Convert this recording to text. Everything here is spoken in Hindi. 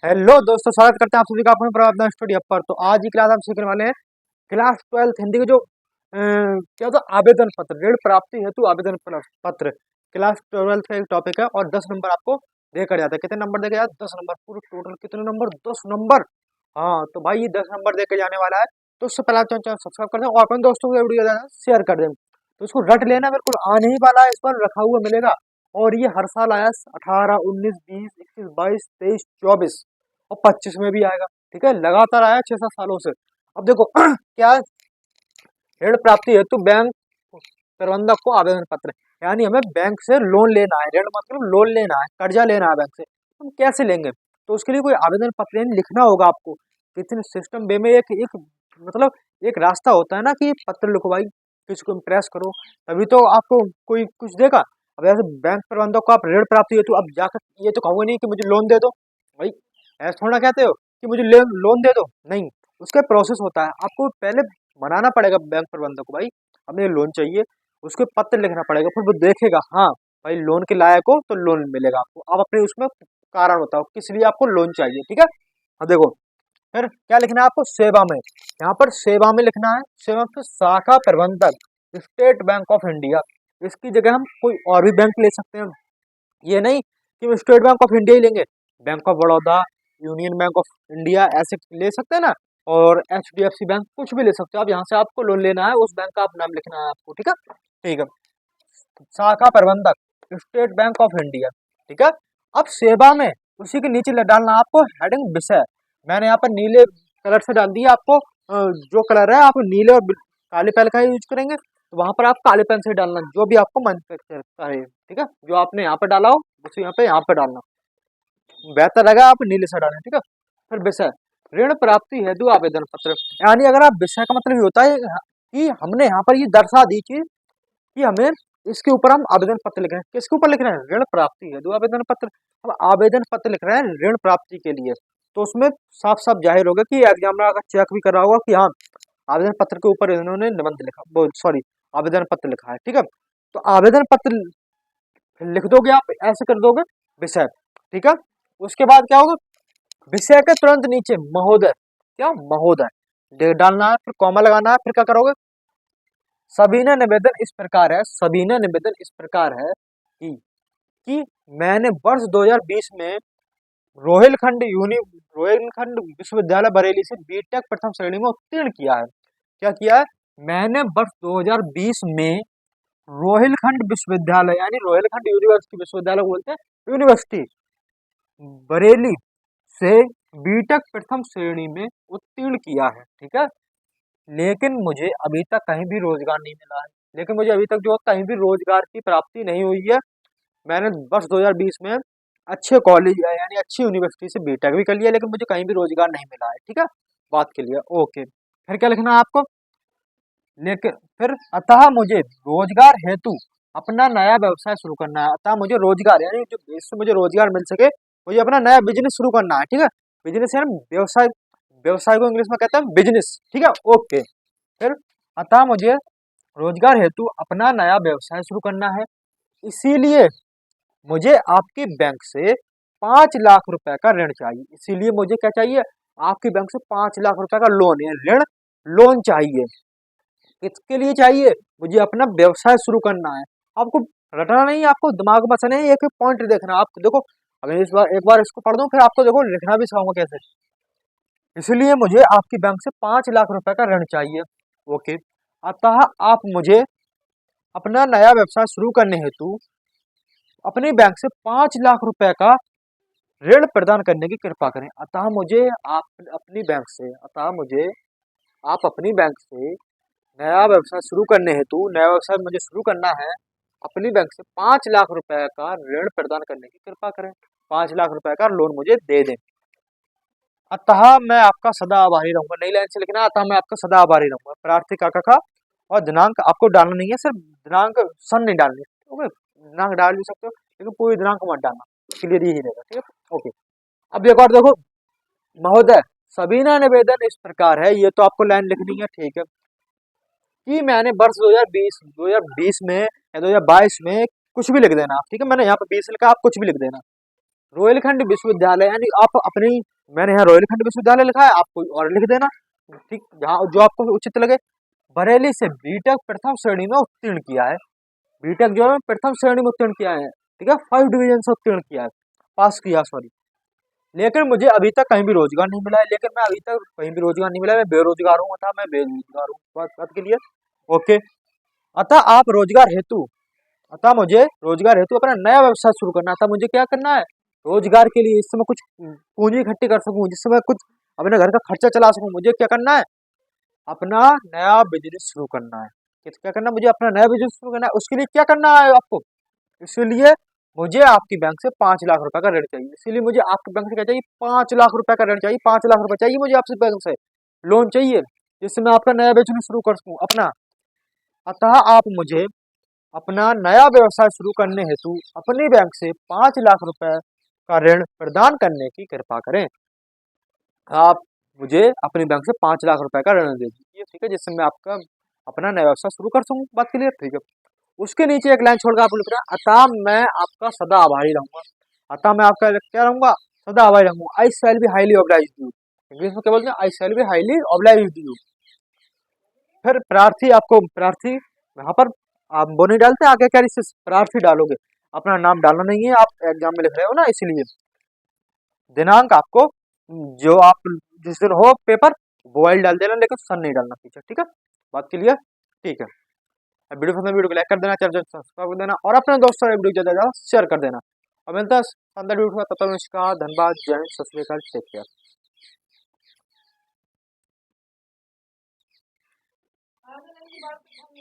हेलो दोस्तों, स्वागत करते हैं आप सभी का अपने प्रावधान स्टूडियो पर। तो आज की क्लास हम सीखने वाले हैं क्लास 12th हिंदी के जो क्या होता है आवेदन पत्र, ऋण प्राप्ति हेतु आवेदन पत्र। क्लास 12th का एक टॉपिक है और 10 नंबर आपको देकर जाता है। कितने नंबर देकर जाता है? 10 नंबर। पूरे टोटल कितने नंबर? 10 नंबर। हाँ, तो भाई ये 10 नंबर देकर जाने वाला है। तो उससे पहले आप चैनल सब्सक्राइब कर दें और अपने दोस्तों को वीडियो शेयर कर दें। तो उसको रट लेना, बिल्कुल आने ही वाला है, इस पर रखा हुआ मिलेगा। और ये हर साल आया, 18, 19, 20, 21, 22, 23, 24 और 25 में भी आएगा। ठीक है, लगातार आया 6-7 सालों से। अब देखो क्या है? ऋण प्राप्ति हेतु बैंक प्रबंधक को आवेदन पत्र, यानी हमें बैंक से लोन लेना है। ऋण मतलब लोन लेना है, कर्जा लेना है बैंक से। हम कैसे लेंगे? तो उसके लिए कोई आवेदन पत्र यानी लिखना होगा आपको। कितने सिस्टम वे में एक मतलब एक रास्ता होता है ना कि पत्र लिखो भाई, किसी को इम्प्रेस करो, तभी तो आपको कोई कुछ देगा। अब ऐसे बैंक प्रबंधक को आप ऋण प्राप्ति हेतु अब जाकर ये तो कहोगे नहीं कि मुझे लोन दे दो भाई। ऐसा थोड़ा कहते हो कि मुझे लोन दे दो, नहीं। उसका प्रोसेस होता है, आपको पहले मनाना पड़ेगा बैंक प्रबंधक को, भाई हमें लोन चाहिए। उसको पत्र लिखना पड़ेगा, फिर वो देखेगा, हाँ भाई लोन के लायक हो तो लोन मिलेगा आपको। आप अपने उसमें कारण बताओ किस लिए आपको लोन चाहिए। ठीक है, अब देखो फिर क्या लिखना है आपको। सेवा में, यहाँ पर सेवा में लिखना है। सेवा में शाखा प्रबंधक, स्टेट बैंक ऑफ इंडिया। इसकी जगह हम कोई और भी बैंक ले सकते हैं। ये नहीं कि हम स्टेट बैंक ऑफ इंडिया ही लेंगे, bank of Baroda, union bank of India ऐसे ले सकते हैं ना। और HDFC बैंक, कुछ भी ले सकते हो आप। यहाँ से आपको लोन लेना है, उस बैंक का आप नाम लिखना है आपको। ठीक है, ठीक है। शाखा प्रबंधक, स्टेट बैंक ऑफ इंडिया। ठीक है, अब सेवा में उसी के नीचे डालना है आपको हेडिंग विषय। मैंने यहाँ पर नीले कलर से डाल दिया आपको। जो कलर है आप नीले और काले पेन का यूज करेंगे, तो वहां पर आप काले पेन से डालना जो भी आपको मन करता है। ठीक है, जो आपने यहाँ पर डाला हो उसे यहाँ पे डालना बेहतर रहेगा, आप नीले से डालें। ठीक है, फिर विषय ऋण प्राप्ति हेतु आवेदन पत्र, यानी अगर आप विषय का मतलब ये होता है कि हमने यहाँ पर ये दर्शा दी कि हमें इसके ऊपर हम आवेदन पत्र लिख रहे हैं। किसके ऊपर लिख रहे हैं? ऋण प्राप्ति हेतु आवेदन पत्र। अब आवेदन पत्र लिख रहे हैं ऋण प्राप्ति के लिए, तो उसमें साफ साफ जाहिर होगा कि एग्जामिनर अगर चेक भी कर रहा होगा कि हाँ आवेदन पत्र के ऊपर इन्होंने निबंध लिखा, सॉरी आवेदन पत्र लिखा है। ठीक है, तो आवेदन पत्र लिख दोगे आप, ऐसे कर दोगे विषय। ठीक है, उसके बाद क्या होगा? विषय के तुरंत नीचे महोदय, क्या महोदय डालना है, फिर कॉमा लगाना है, फिर क्या करोगे? सबीना निवेदन इस प्रकार है, सबीना निवेदन इस प्रकार है कि मैंने वर्ष 2020 में रोहिलखंड विश्वविद्यालय बरेली से बीटेक प्रथम श्रेणी में उत्तीर्ण किया है। क्या किया है? मैंने वर्ष 2020 में रोहिलखंड विश्वविद्यालय, यानी रोहिलखंड यूनिवर्सिटी, विश्वविद्यालय बोलते हैं यूनिवर्सिटी, बरेली से बीटेक प्रथम श्रेणी में उत्तीर्ण किया है। ठीक है, लेकिन मुझे अभी तक कहीं भी रोजगार नहीं मिला है। लेकिन मुझे अभी तक जो कहीं भी रोजगार की प्राप्ति नहीं हुई है। मैंने वर्ष 2020 में अच्छे कॉलेज यानी अच्छी यूनिवर्सिटी से बीटेक भी कर लिया, लेकिन मुझे कहीं भी रोजगार नहीं मिला है। ठीक है, बात के लिए ओके। फिर क्या लिखना है आपको? लेकिन फिर अतः मुझे रोजगार हेतु अपना नया व्यवसाय शुरू करना है। अतः मुझे रोजगार यानी जो इससे मुझे रोजगार मिल सके, मुझे अपना नया बिजनेस शुरू करना है। ठीक है, बिजनेस यानी व्यवसाय, व्यवसाय को इंग्लिश में कहते हैं बिजनेस। ठीक है, ओके। फिर अतः मुझे रोजगार हेतु अपना नया व्यवसाय शुरू करना है, इसीलिए मुझे आपकी बैंक से 5 लाख रुपए का ऋण चाहिए। इसीलिए मुझे क्या चाहिए? आपकी बैंक से 5 लाख रुपए का लोन है, ऋण लोन चाहिए। किसके लिए चाहिए? मुझे अपना व्यवसाय शुरू करना है। आपको रटना नहीं, आपको दिमाग में बसना है, एक पॉइंट देखना। आप देखो, अगर इस बार एक बार इसको पढ़ दो, फिर आपको देखो लिखना भी सिखाऊंगा कैसे। इसलिए मुझे आपकी बैंक से 5 लाख रुपए का ऋण चाहिए। ओके, अतः आप मुझे अपना नया व्यवसाय शुरू करने हेतु अपनी बैंक से 5 लाख रुपए का ऋण प्रदान करने की कृपा करें। अतः मुझे आप अपनी बैंक से, अतः मुझे आप अपनी बैंक से नया व्यवसाय शुरू करने हेतु, नया व्यवसाय मुझे शुरू करना है, अपनी बैंक से 5 लाख रुपए का ऋण प्रदान करने की कृपा करें। 5 लाख रुपए का लोन मुझे दे दें। अतः मैं आपका सदा आभारी रहूंगा। नई लाइन से लिखना है, अतः मैं आपका सदा आभारी रहूंगा। प्रार्थी का और दिनांक आपको डालना नहीं है, सिर्फ दिनांक, सन नहीं डालनी। ओके, दिनांक डाल भी सकते हो लेकिन पूरी दिनांक मत डालना, क्लियर ही रहेगा। ठीक है, ओके। अब एक और देखो, महोदय सबीना निवेदन इस प्रकार है, ये तो आपको लाइन लिखनी है। ठीक है, कि मैंने वर्ष 2020 में या 2022 में, कुछ भी लिख देना आप। ठीक है, मैंने यहाँ पर 20 लिखा, आप कुछ भी लिख देना। रोहिलखंड विश्वविद्यालय यानी आप अपनी मैंने यहाँ रॉयल विश्वविद्यालय लिखा है, आप कोई और लिख देना, ठीक, जहाँ जो आपको उचित लगे। बरेली से बीटेक प्रथम श्रेणी में उत्तीर्ण किया है, बीटेक जो है प्रथम श्रेणी में उत्तीर्ण किया है, ठीक है, 5 डिवीजन से उत्तीर्ण किया है, पास किया, सॉरी। लेकिन मुझे अभी तक कहीं भी रोजगार नहीं मिला है, लेकिन मैं अभी तक कहीं भी रोजगार नहीं मिला है, मैं बेरोजगार हूँ, अतः मैं बेरोजगार हूँ, बात के लिए। ओके, अतः आप रोजगार हेतु, अतः मुझे रोजगार हेतु अपना नया व्यवसाय शुरू करना है। अतः मुझे क्या करना है, रोजगार के लिए, इससे मैं कुछ पूंजी इकट्ठी कर सकूं, जिससे मैं कुछ अपने घर का खर्चा चला सकूं, मुझे क्या करना है, अपना नया बिजनेस शुरू करना है। क्या करना है, मुझे अपना नया बिजनेस शुरू करना है। उसके लिए क्या करना है आपको, इसलिए मुझे आपकी बैंक से 5 लाख रुपए का ऋण चाहिए। इसीलिए मुझे आपके बैंक से क्या चाहिए, 5 लाख रुपए का ऋण चाहिए, 5 लाख रुपए चाहिए मुझे आपसे, बैंक से लोन चाहिए, जिससे मैं आपका नया बिजनेस शुरू कर सकूं अपना। अतः आप मुझे अपना नया व्यवसाय शुरू करने हेतु अपनी बैंक से 5 लाख रुपए का ऋण प्रदान करने की कृपा करें। आप मुझे अपनी बैंक से 5 लाख रुपए का ऋण दे दीजिए, ठीक है, जिससे मैं आपका अपना नया व्यवसाय शुरू कर सकूं। बात क्लियर, ठीक है। उसके नीचे एक लाइन छोड़कर आप लिख रहे हैं, अतः मैं आपका सदा आभारी रहूंगा। अतः मैं आपका क्या रहूंगा, सदा आभारी रहूंगा। I shall be highly obliged you, English में क्या बोलते हैं, I shall be highly obliged you. फिर प्रार्थी, आपको प्रार्थी यहाँ पर आप वो नहीं डालते, आगे क्या प्रार्थी डालोगे, अपना नाम डालना नहीं है, आप एग्जाम में लिख रहे हो ना, इसलिए दिनांक आपको जो आप जिस दिन हो पेपर वो वाइल डाल देना, लेकिन सन नहीं डालना पीछे, ठीक है। बात क्लियर, ठीक है। वीडियो पसंद, वीडियो को लाइक कर देना, चैनल को सब्सक्राइब कर देना, और अपने दोस्तों को वीडियो ज्यादा शेयर कर देना। और मिलता है शानदार वीडियो, तब तक नमस्कार, धन्यवाद, जय हिंद, सत श्री अकाल, टेक केयर।